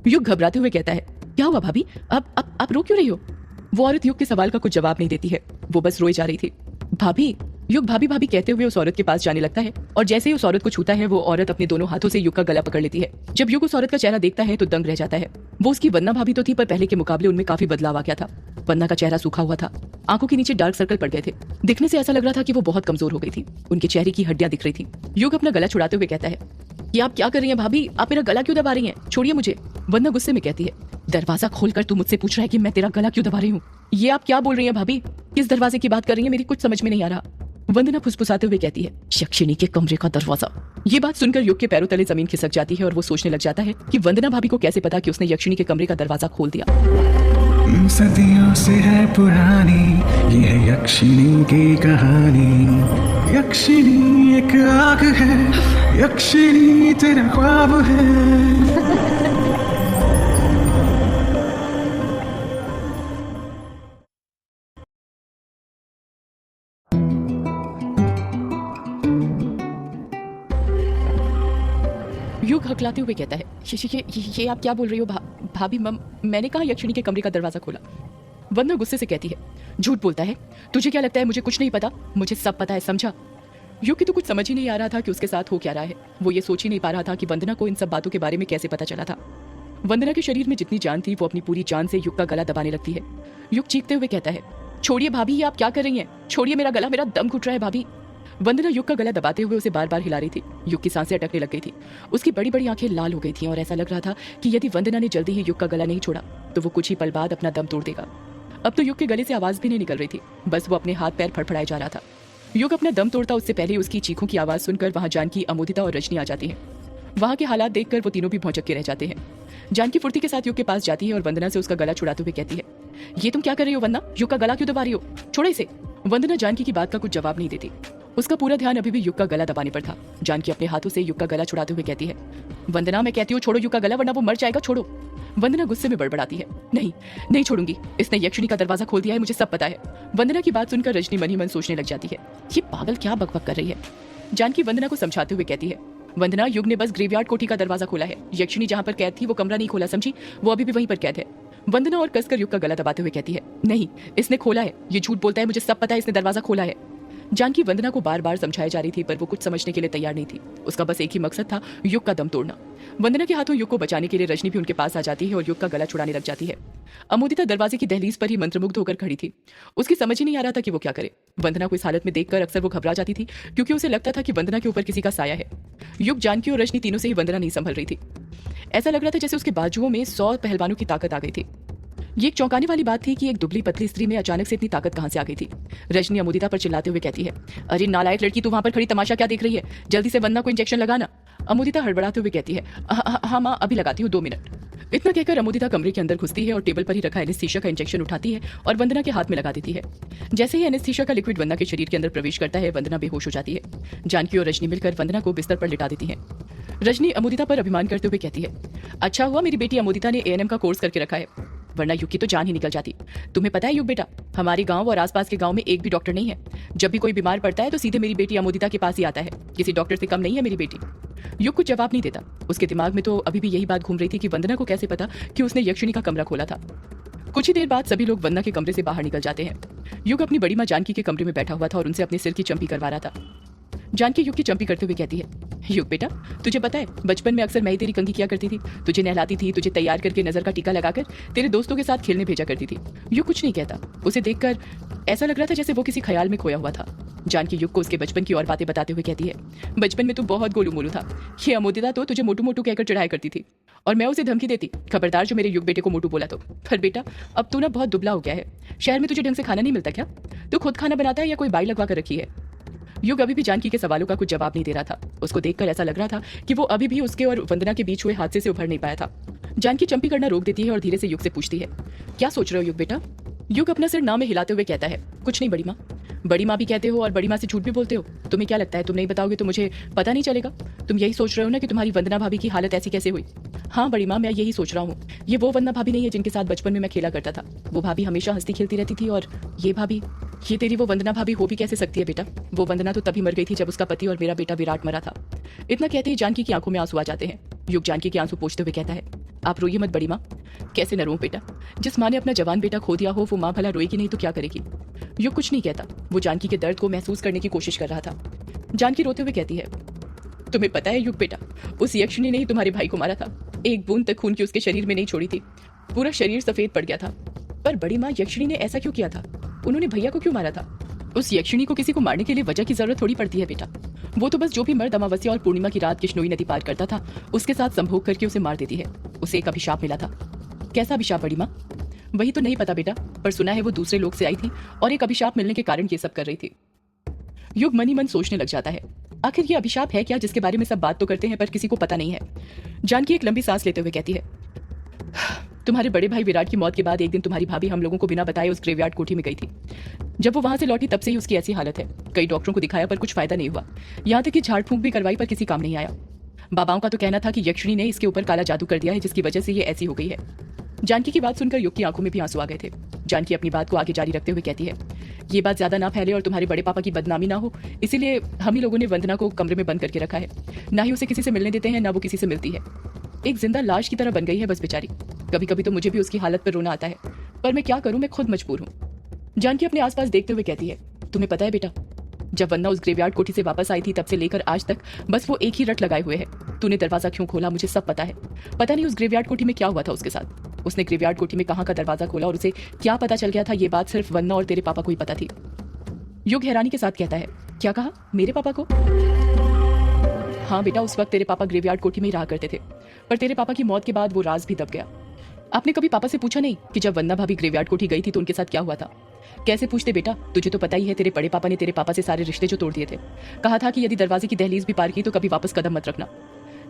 युग घबराते हुए कहता है, क्या हुआ भाभी, आप रो क्यों रही हो? वो औरत युग के सवाल का कुछ जवाब नहीं देती है, वो बस रोई जा रही थी। भाभी, युग भाभी भाभी कहते हुए उस औरत के पास जाने लगता है और जैसे ही उस औरत को छूता है वो औरत अपने दोनों हाथों से युग का गला पकड़ लेती है। जब युग उस औरत का चेहरा देखता है तो दंग रह जाता है। वो उसकी वंदना भाभी तो थी, पर पहले के मुकाबले उनमें काफी बदलाव आ गया था। वंदना का चेहरा सूखा हुआ था, आंखों के नीचे डार्क सर्कल पड़ गए थे। दिखने से ऐसा लग रहा था कि वो बहुत कमजोर हो गई थी, उनके चेहरे की हड्डियां दिख रही थी। युग अपना गला छुड़ाते हुए कहता है, कि आप क्या कर रही हैं भाभी, आप मेरा गला क्यों दबा रही हैं, छोड़िए मुझे। वंदना गुस्से में कहती है, दरवाजा खोलकर तू मुझसे पूछ रहा है कि मैं तेरा गला क्यों दबा रही हूँ? ये आप क्या बोल रही हैं भाभी, किस दरवाजे की बात कर रही हैं, मेरी कुछ समझ में नहीं आ रहा। वंदना फुसफुसाते हुए कहती है, यक्षिणी के कमरे का दरवाजा। ये बात सुनकर युग के पैरों तले जमीन खिसक जाती है और वो सोचने लग जाता है कि वंदना भाभी को कैसे पता कि उसने यक्षिणी के कमरे का दरवाजा खोल दिया। सदियों से है पुरानी ये है यक्षिणी की कहानी। यक्षिणी एक आग है, यक्षिणी तेरा ख्वाब है। युग हकलाते हुए कहता है, ये आप क्या बोल रही हो भाभी, मैंने कहा यक्षिणी के कमरे का दरवाजा खोला। वंदना गुस्से से कहती है, झूठ बोलता है, तुझे क्या लगता है मुझे कुछ नहीं पता? मुझे सब पता है, समझा? युग की तो कुछ समझ ही नहीं आ रहा था कि उसके साथ हो क्या रहा है। वो ये सोच ही नहीं पा रहा था कि वंदना को इन सब बातों के बारे में कैसे पता चला था। वंदना के शरीर में जितनी जान थी वो अपनी पूरी जान से युग का गला दबाने लगती है। युग चीखते हुए कहता है, छोड़िए भाभी, ये आप क्या कर रही हैं? छोड़िए मेरा गला, मेरा दम घुट रहा है भाभी। वंदना युग का गला दबाते हुए उसे बार बार हिला रही थी। युग की सांसें अटकने लग गई थी, उसकी बड़ी बड़ी आंखें लाल हो गई थीं और ऐसा लग रहा था कि यदि वंदना ने जल्दी ही युग का गला नहीं छोड़ा तो वो कुछ ही पल बाद अपना दम तोड़ देगा। अब तो युग के गले से आवाज भी नहीं निकल रही थी, बस वो अपने हाथ पैर फड़फड़ाए जा रहा था। युग अपना दम तोड़ता उससे पहले उसकी चीखों की आवाज सुनकर वहां जानकी, अमोदिता और रजनी आ जाती है। वहां के हालात देखकर वो तीनों भी भौचक के रह जाते हैं। जानकी फुर्ती के साथ युग के पास जाती है और वंदना से उसका गला छुड़ाते हुए कहती है, ये तुम क्या कर रही हो वंदना, युग का गला क्यों दबा रही हो, छोड़ो इसे। वंदना जानकी की बात का कुछ जवाब नहीं देती, उसका पूरा ध्यान अभी भी युग का गला दबाने पर था। जानकी अपने हाथों से युग का गला छुड़ाते हुए कहती है, वंदना मैं कहती हूँ छोड़ो युग का गला, वरना वो मर जाएगा, छोड़ो। वंदना गुस्से में बड़बड़ाती है, नहीं नहीं छोड़ूंगी, इसने यक्षिणी का दरवाजा खोल दिया है, मुझे सब पता है। वंदना की बात सुनकर रजनी मन ही मन सोचने लग जाती है, ये पागल क्या बकबक कर रही है। जानकी वंदना को समझाते हुए कहती है, वंदना युग ने बस ग्रेवयार्ड कोठी का दरवाजा खोला है, यक्षिणी जहां पर कैद थी वो कमरा नहीं खोला, समझी? वो अभी भी वहीं पर कैद है। वंदना और कसकर युग का गला दबाते हुए कहती है, नहीं इसने खोला है, ये झूठ बोलता है, मुझे सब पता है, इसने दरवाजा खोला है। जानकी वंदना को बार बार समझाई जा रही थी पर वो कुछ समझने के लिए तैयार नहीं थी। उसका बस एक ही मकसद था, युग का दम तोड़ना। वंदना के हाथों युग को बचाने के लिए रजनी भी उनके पास आ जाती है और युग का गला छुड़ाने लग जाती है। अमोदिता दरवाजे की दहलीज पर ही मंत्रमुग्ध होकर खड़ी थी, उसकी समझ ही नहीं आ रहा था कि वो क्या करे। वंदना को इस हालत में देखकर अक्सर वो घबरा जाती थी क्योंकि उसे लगता था कि वंदना के ऊपर किसी का साया है। युग, जानकी और रजनी तीनों से ही वंदना नहीं संभल रही थी। ऐसा लग रहा था जैसे उसके बाजुओं में 100 पहलवानों की ताकत आ गई थी। ये एक चौंकाने वाली बात थी कि एक दुबली पतली स्त्री में अचानक से इतनी ताकत कहां से आ गई थी। रजनी अमोदिता पर चिल्लाते हुए कहती है, अरे नालायक लड़की, तू वहां पर खड़ी तमाशा क्या देख रही है, जल्दी से वंदना को इंजेक्शन लगाना। अमोदिता हड़बड़ाते हुए कहती है, हाँ माँ अभी लगाती हूँ, 2 मिनट। इतना कहकर अमोदिता कमरे के अंदर घुसती है और टेबल पर ही रखा एनेस्थीसिया का इंजेक्शन उठाती है और वंदना के हाथ में लगा देती है। जैसे ही एनेस्थीसिया का लिक्विड वंदना के शरीर के अंदर प्रवेश करता है, वंदना बेहोश हो जाती है। जानकी और रजनी मिलकर वंदना को बिस्तर पर लिटा देती है। रजनी अमोदिता पर अभिमान करते हुए कहती है, अच्छा हुआ मेरी बेटी अमोदिता ने ANM का कोर्स करके रखा है, वरना युग की तो जान ही निकल जाती। तुम्हें पता है युग बेटा, हमारे गांव और आसपास के गांव में एक भी डॉक्टर नहीं है। जब भी कोई बीमार पड़ता है तो सीधे मेरी बेटी अमोदिता के पास ही आता है, किसी डॉक्टर से कम नहीं है मेरी बेटी। युग कुछ जवाब नहीं देता, उसके दिमाग में तो अभी भी यही बात घूम रही थी कि वंदना को कैसे पता कि उसने यक्षिणी का कमरा खोला था। कुछ ही देर बाद सभी लोग वंदना के कमरे से बाहर निकल जाते हैं। युग अपनी बड़ी माँ जानकी के कमरे में बैठा हुआ था और उनसे अपने सिर की चंपी करवा रहा था। जानकी युग की चंपी करते हुए कहती है, युग बेटा तुझे पता है बचपन में अक्सर मैं ही तेरी कंघी किया करती थी, तुझे नहलाती थी, तुझे तैयार करके नजर का टीका लगाकर तेरे दोस्तों के साथ खेलने भेजा करती थी। युग कुछ नहीं कहता, उसे देखकर ऐसा लग रहा था जैसे वो किसी ख्याल में खोया हुआ था। जानकी युग को उसके बचपन की और बातें बताते हुए कहती है, बचपन में तू बहुत गोलू मोलू था, ये अमोदिता तो तुझे मोटू मोटू कहकर चढ़ाया करती थी और मैं उसे धमकी देती, खबरदार जो मेरे युग बेटे को मोटू बोला तो। पर बेटा अब तू ना बहुत दुबला हो गया है, शहर में तुझे ढंग से खाना नहीं मिलता क्या? तू खुद खाना बनाता है या कोई बाई लगवा कर रखी है? युग अभी भी जानकी के सवालों का कुछ जवाब नहीं दे रहा था। उसको देखकर ऐसा लग रहा था कि वो अभी भी उसके और वंदना के बीच हुए हादसे से उभर नहीं पाया था। जानकी चंपी करना रोक देती है और धीरे से युग से पूछती है, क्या सोच रहे हो युग बेटा? युग अपना सिर ना में हिलाते हुए कहता है, कुछ नहीं बड़ी माँ। बड़ी माँ भी कहते हो और बड़ी माँ से झूठ भी बोलते हो, तुम्हें क्या लगता है तुम नहीं बताओगे तो मुझे पता नहीं चलेगा? तुम यही सोच रहे हो ना कि तुम्हारी वंदना भाभी की हालत ऐसी कैसे हुई? हाँ बड़ी माँ, मैं यही सोच रहा हूँ। ये वो वंदना भाभी नहीं है जिनके साथ बचपन में मैं खेला करता था। वो भाभी हमेशा हंसती खेलती रहती थी और ये भाभी ये तेरी वो वंदना भाभी हो भी कैसे सकती है बेटा? वो वंदना तो तभी मर गई थी जब उसका पति और मेरा बेटा विराट मरा था। इतना कहते ही जानकी की आंखों में आंसू आ जाते हैं। युग जानकी के आंसू पोंछते हुए कहता है, आप रोइए मत बड़ी माँ। कैसे न रोऊं बेटा? जिस माँ ने अपना जवान बेटा खो दिया हो वो माँ भला रोएगी नहीं तो क्या करेगी? युग कुछ नहीं कहता, वो जानकी के दर्द को महसूस करने की कोशिश कर रहा था। जानकी रोते हुए कहती है, तुम्हें पता है युग बेटा, उस यक्षिणी ने ही तुम्हारे भाई को मारा था। एक बूंद तक खून की उसके शरीर में नहीं छोड़ी थी, पूरा शरीर सफेद पड़ गया था। पर बड़ी माँ, यक्षिणी ने ऐसा क्यों किया था? उन्होंने भैया को क्यों मारा था? उस यक्षिणी को किसी को मारने के लिए वजह की जरूरत थोड़ी पड़ती है बेटा। वो तो बस जो भी मर्द अमावस्या और पूर्णिमा की रात किश्नोई नदी पार करता था उसके साथ संभोग करके उसे मार देती है। उसे एक अभिशाप मिला था। कैसा अभिशाप बड़ी माँ? वही तो नहीं पता बेटा, पर सुना है वो दूसरे लोग से आई थी और एक अभिशाप मिलने के कारण ये सब कर रही थी। युग मन ही मन सोचने लग जाता है, आखिर ये अभिशाप है क्या जिसके बारे में सब बात तो करते हैं पर किसी को पता नहीं है। जानकी एक लंबी सांस लेते हुए कहती है, तुम्हारे बड़े भाई विराट की मौत के बाद एक दिन तुम्हारी भाभी हम लोगों को बिना बताए उस ग्रेवयार्ड कोठी में गई थी। जब वो वहां से लौटी तब से ही उसकी ऐसी हालत है। कई डॉक्टरों को दिखाया पर कुछ फायदा नहीं हुआ, यहाँ तक कि झाड़ फूंक भी करवाई पर किसी काम नहीं आया। बाबाओं का तो कहना था कि यक्षिणी ने इसके ऊपर काला जादू कर दिया है जिसकी वजह से ये ऐसी हो गई है। जानकी की बात सुनकर युग की आंखों में भी आंसू आ गए थे। जानकी अपनी बात को आगे जारी रखते हुए कहती है, ये बात ज्यादा ना फैले और तुम्हारे बड़े पापा की बदनामी ना हो, इसीलिए हम ही लोगों ने वंदना को कमरे में बंद करके रखा है। ना ही उसे किसी से मिलने देते हैं, ना वो किसी से मिलती है। एक जिंदा लाश की तरह बन गई है बस बेचारी। कभी कभी तो मुझे भी उसकी हालत पर रोना आता है, पर मैं क्या करूं, मैं खुद मजबूर हूं। जानकी अपने आसपास देखते हुए कहती है, तुम्हें पता है बेटा, जब वंदना उस ग्रेवयार्ड कोठी से वापस आई थी तब से लेकर आज तक बस वो एक ही रट लगाए हुए है। तूने दरवाजा क्यों खोला मुझे सब पता है। पता नहीं उस ग्रेवयार्ड कोठी में क्या हुआ था उसके साथ। उसने ग्रेवयार्ड कोठी में कहाँ का दरवाजा खोला और उसे क्या पता चल गया था, ये बात सिर्फ वंदना और तेरे पापा को ही पता थी। युग हैरानी के साथ कहता है, क्या कहा? मेरे पापा को? हाँ बेटा, उस वक्त तेरे पापा ग्रेवयार्ड कोठी में ही रहा करते थे, पर तेरे पापा की मौत के बाद वो राज भी दब गया। आपने कभी पापा से पूछा नहीं कि जब वंदना भाभी ग्रेवयार्ड कोठी गई थी तो उनके साथ क्या हुआ था? कैसे पूछते बेटा, तुझे तो पता ही है, तेरे बड़े पापा ने तेरे पापा से सारे रिश्ते जो तोड़ दिए थे। कहा था कि यदि दरवाजे की दहलीज भी पार की तो कभी वापस कदम मत रखना।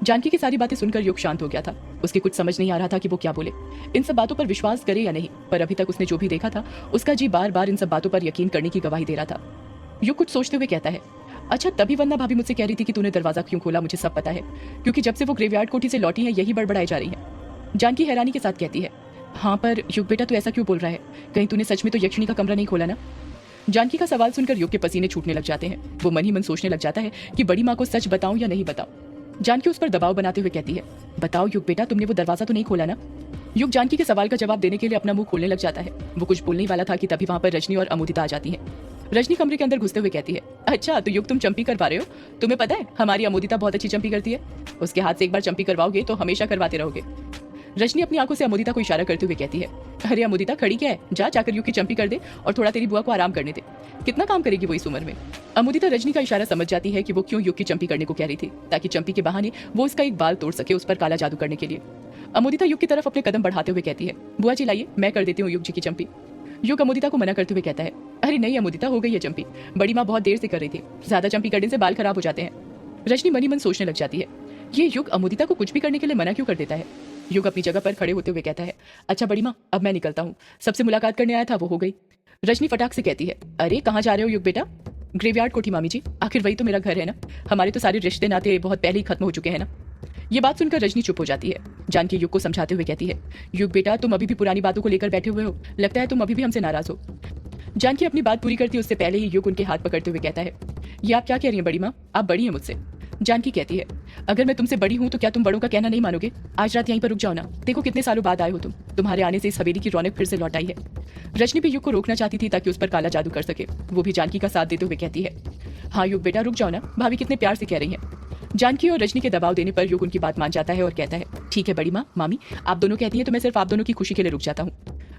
जानकी की सारी बातें सुनकर युग शांत हो गया था। उसके कुछ समझ नहीं आ रहा था कि वो क्या बोले, इन सब बातों पर विश्वास करे या नहीं, पर अभी तक उसने जो भी देखा था उसका जी बार बार इन सब बातों पर यकीन करने की गवाही दे रहा था। युग कुछ सोचते हुए कहता है, अच्छा तभी वंदना भाभी मुझसे कह रही थी कि तूने दरवाजा क्यों खोला, मुझे सब पता है, क्योंकि जब से वो ग्रेवयार्ड कोठी से लौटी है यही बड़बड़ाई जा रही है। जानकी हैरानी के साथ कहती है, हाँ पर युग बेटा तू ऐसा क्यों बोल रहा है? कहीं तूने सच में तो यक्षिणी का कमरा नहीं खोला ना? जानकी का सवाल सुनकर युग के पसीने छूटने लग जाते हैं। वो मन ही मन सोचने लग जाता है कि बड़ी माँ को सच बताऊं या नहीं बताऊं। जानकी उस पर दबाव बनाते हुए कहती है, बताओ युग बेटा, तुमने वो दरवाजा तो नहीं खोला ना? युग जानकी के सवाल का जवाब देने के लिए अपना मुंह खोलने लग जाता है। वो कुछ बोलने वाला था कि तभी वहां पर रजनी और अमुदिता आ जाती है। रजनी कमरे के अंदर घुसते हुए कहती है, अच्छा तो युग तुम चंपी कर पा रहे हो? तुम्हें पता है हमारी अमुदिता बहुत अच्छी चंपी करती है, उसके हाथ से एक बार चंपी करवाओगे तो हमेशा करवाते रहोगे। रजनी अपनी आंखों से अमुदिता को इशारा करते हुए कहती है, अरे अमुदिता खड़ी क्या है, जा जाकर युग की चंपी कर दे और थोड़ा तेरी बुआ को आराम करने दे। कितना काम करेगी वो इस उम्र में? अमुदिता रजनी का इशारा समझ जाती है कि वो क्यों युग की चंपी करने को कह रही थी, ताकि चंपी के बहाने वो उसका एक बाल तोड़ सके, उस पर काला जादू करने के लिए। अमुदिता युग की तरफ अपने कदम बढ़ाते हुए कहती है, बुआ जी लाइए, मैं कर देती हूँ युग जी की चंपी। युग अमुदिता को मना करते हुए कहता है, अरे नहीं अमुदिता, हो गई है चंपी, बड़ी माँ बहुत देर से कर रही थी, ज्यादा चंपी करने से बाल खराब हो जाते हैं। रजनी मनी मन सोचने लग जाती है, ये युग अमुदिता को कुछ भी करने के लिए मना क्यों कर देता है? युग अपनी जगह पर खड़े होते हुए कहता है, अच्छा बड़ी माँ अब मैं निकलता हूँ, सबसे मुलाकात करने आया था वो हो गई। रजनी फटाक से कहती है, अरे कहाँ जा रहे हो युग बेटा? ग्रेवयार्ड कोठी मामी जी, आखिर वही तो मेरा घर है ना, हमारे तो सारे रिश्ते नाते बहुत पहले ही खत्म हो चुके हैं ना। ये बात सुनकर रजनी चुप हो जाती है। जानकी युग को समझाते हुए कहती है, युग बेटा तुम अभी भी पुरानी बातों को लेकर बैठे हुए हो, लगता है तुम अभी भी हमसे नाराज हो। जानकी अपनी बात पूरी करती है उससे पहले ही युग उनके हाथ पकड़ते हुए कहता है, ये आप क्या कह रही हैं बड़ी माँ, आप बड़ी हैं मुझसे। जानकी कहती है, अगर मैं तुमसे बड़ी हूँ तो क्या तुम बड़ों का कहना नहीं मानोगे? आज रात यहीं पर रुक जाओ ना, देखो कितने सालों बाद आए हो तुम, तुम्हारे आने से इस हवेली की रौनक फिर से लौट आई है। रजनी भी युग को रोकना चाहती थी ताकि उस पर काला जादू कर सके। वो भी जानकी का साथ देते हुए कहती है, हाँ युग बेटा रुक जाओ ना, भाभी कितने प्यार से कह रही हैं। जानकी और रजनी के दबाव देने पर युग उनकी बात मान जाता है और कहता है, ठीक है बड़ी माँ, मामी आप दोनों कहती है तो मैं सिर्फ आप दोनों की खुशी के लिए रुक जाता हूँ।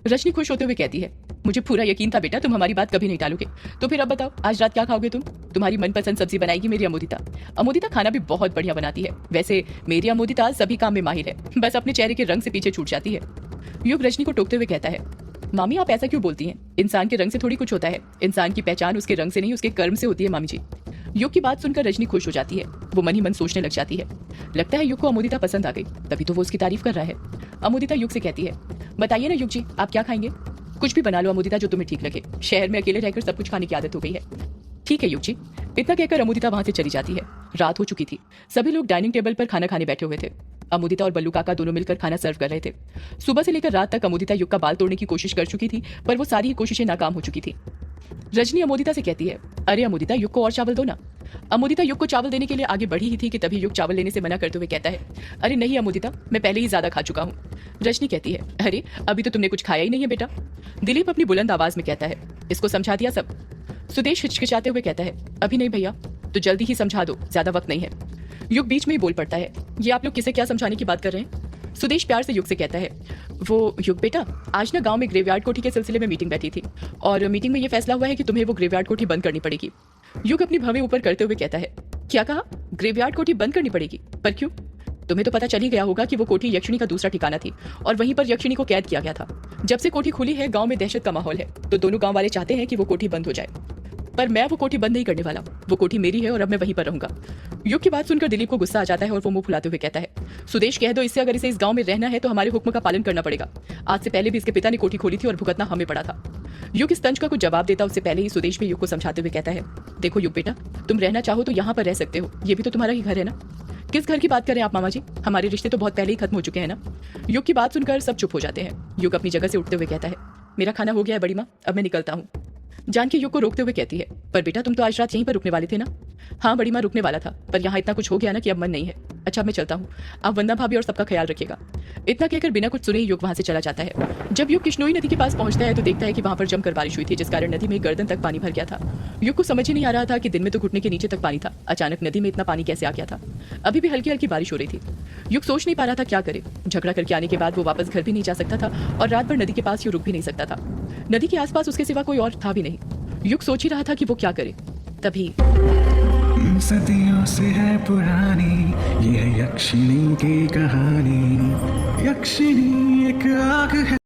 रजनी खुश होते हुए कहती है, मुझे पूरा यकीन था बेटा तुम हमारी बात कभी नहीं टालोगे। तो फिर अब बताओ आज रात क्या खाओगे तुम? तुम्हारी मनपसंद सब्जी बनाएगी मेरी अमुदिता। अमुदिता खाना भी बहुत बढ़िया बनाती है, वैसे मेरी अमुदिता सभी काम में माहिर है, बस अपने चेहरे के रंग से पीछे छूट जाती है। युग रजनी को टोकते हुए कहता है, मामी आप ऐसा क्यों बोलती हैं? इंसान के रंग से थोड़ी कुछ होता है, इंसान की पहचान उसके रंग से नहीं उसके कर्म से होती है मामी जी। युग की बात सुनकर रजनी खुश हो जाती है। वो मन ही मन सोचने लग जाती है, लगता है युग को अमुदिता पसंद आ गई, तभी तो वो उसकी तारीफ कर रहा है। अमुदिता युग से कहती है, बताइए ना युग जी आप क्या खाएंगे? कुछ भी बना लो अमुदिता जो तुम्हें ठीक लगे, शहर में अकेले रहकर सब कुछ खाने की आदत हो गई है। ठीक है युग जी। इतना कहकर अमुदिता वहां से चली जाती है। रात हो चुकी थी, सभी लोग डाइनिंग टेबल पर खाना खाने बैठे हुए थे। अमुदिता और बल्लू काका दोनों मिलकर खाना सर्व कर रहे थे। सुबह से लेकर रात तक अमुदिता युग का बाल तोड़ने की कोशिश कर चुकी थी, पर वो सारी कोशिशें नाकाम हो चुकी थी। रजनी अमोदिता से कहती है, अरे अमोदिता, युग को और चावल दो ना। अमोदिता युग को चावल देने के लिए आगे बढ़ी ही थी कि तभी युग चावल लेने से मना करते हुए कहता है, अरे नहीं अमोदिता, मैं पहले ही ज्यादा खा चुका हूँ। रजनी कहती है, अरे अभी तो तुमने कुछ खाया ही नहीं है बेटा। दिलीप अपनी बुलंद आवाज में कहता है, इसको समझा दिया सब। सुदेश हिचकिचाते हुए कहता है, अभी नहीं भैया, तो जल्दी ही समझा दो, ज्यादा वक्त नहीं है। युग बीच में ही बोल पड़ता है, ये आप लोग किसे क्या समझाने की बात कर रहे हैं? सुदेश प्यार से युग से कहता है, वो युग बेटा, आज ना गांव में ग्रेवयार्ड कोठी के सिलसिले में मीटिंग बैठी थी और मीटिंग में ये फैसला हुआ है कि तुम्हें वो ग्रेवयार्ड कोठी बंद करनी पड़ेगी। युग अपनी भवें ऊपर करते हुए कहता है, क्या कहा? ग्रेवयार्ड कोठी बंद करनी पड़ेगी? पर क्यों? तुम्हें तो पता चल ही गया होगा कि वो कोठी यक्षिणी का दूसरा ठिकाना थी और वहीं पर यक्षिणी को कैद किया गया था। जब से कोठी खुली है गांव में दहशत का माहौल है, तो दोनों गांव वाले चाहते हैं कि वो कोठी बंद हो जाए, पर मैं वो कोठी बंद नहीं करने वाला। वो कोठी मेरी है और अब मैं वहीं पर रहूंगा। युग की बात सुनकर दिलीप को गुस्सा आ जाता है और वो मुंह फुलाते हुए कहता है, सुदेश कह दो इससे, अगर इसे इस गांव में रहना है तो हमारे हुक्म का पालन करना पड़ेगा। आज से पहले भी इसके पिता ने कोठी खोली थी और भुगतना हमें पड़ा था। युग इस तंज का कुछ जवाब देता उससे पहले ही सुदेश भी युग को समझाते हुए कहता है, देखो युग बेटा, तुम रहना चाहो तो यहाँ पर रह सकते हो, ये भी तो तुम्हारा ही घर है ना। किस घर की बात करें आप मामा जी? हमारे रिश्ते तो बहुत पहले ही खत्म हो चुके हैं ना। युग की बात सुनकर सब चुप हो जाते हैं। युग अपनी जगह से उठते हुए कहता है, मेरा खाना हो गया है बड़ी माँ, अब मैं निकलता हूँ। जानकी युग को रोकते हुए कहती है, पर बेटा तुम तो आज रात यहीं पर रुकने वाले थे ना? हाँ बड़ी माँ, रुकने वाला था, पर यहाँ इतना कुछ हो गया ना कि अब मन नहीं है। अच्छा मैं चलता हूँ, आप वंदना भाभी और सबका ख्याल रखिएगा। इतना कहकर बिना कुछ सुने युग वहां से चला जाता है। जब युग किश्नोई नदी के पास पहुंचता है तो देखता है कि वहां पर जमकर बारिश हुई थी, जिस कारण नदी में गर्दन तक पानी भर गया था। युग को समझ ही नहीं आ रहा था कि दिन में तो घुटने के नीचे तक पानी था, अचानक नदी में इतना पानी कैसे आ गया था। अभी भी हल्की हल्की बारिश हो रही थी। युग सोच नहीं पा रहा था क्या करे। झगड़ा करके आने के बाद वो वापस घर भी नहीं जा सकता था और रात भर नदी के पास यूं रुक भी नहीं सकता था। नदी के आसपास उसके सिवा कोई और था भी नहीं। युग सोच ही रहा था कि वो क्या करे। तभी सदियों से है पुरानी ये है यक्षिणी की कहानी। यक्षिणी एक आग है।